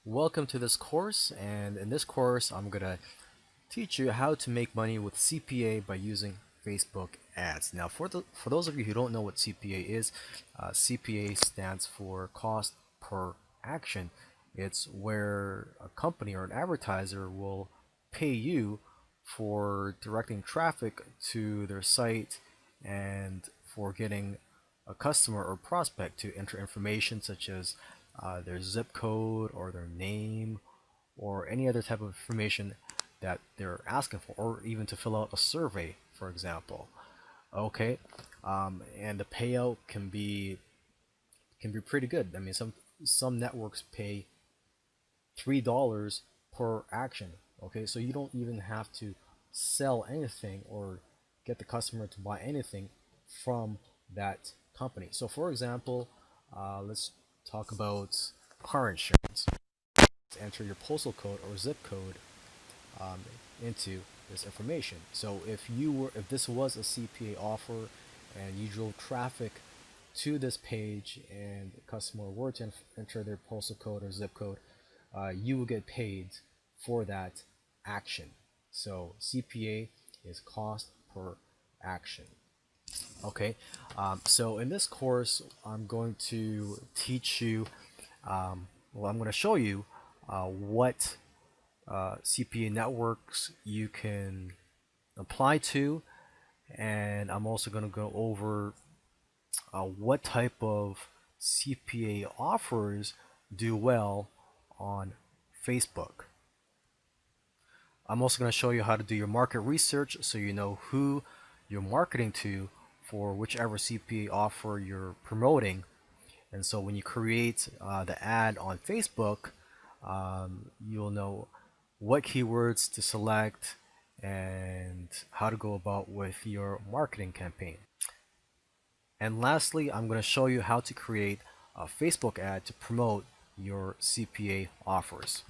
Welcome to this course, and in this course I'm gonna teach you how to make money with CPA by using Facebook ads. Now for those of you who don't know what CPA is, CPA stands for cost per action. It's where a company or an advertiser will pay you for directing traffic to their site and for getting a customer or prospect to enter information such as their zip code or their name or any other type of information that they're asking for, or even to fill out a survey, for example. Okay, and the payout can be pretty good. I mean, some networks pay $3 per action. Okay, so you don't even have to sell anything or get the customer to buy anything from that company. So, for example, let's talk about car insurance. Enter your postal code or zip code um, into this information. So if this was a CPA offer and you drove traffic to this page and the customer were to enter their postal code or zip code, you will get paid for that action. So CPA is cost per action. Okay, so in this course, I'm going to teach you, I'm going to show you what CPA networks you can apply to, and I'm also going to go over what type of CPA offers do well on Facebook. I'm also going to show you how to do your market research so you know who you're marketing to for whichever CPA offer you're promoting. And so when you create the ad on Facebook, you'll know what keywords to select and how to go about with your marketing campaign. And lastly, I'm going to show you how to create a Facebook ad to promote your CPA offers.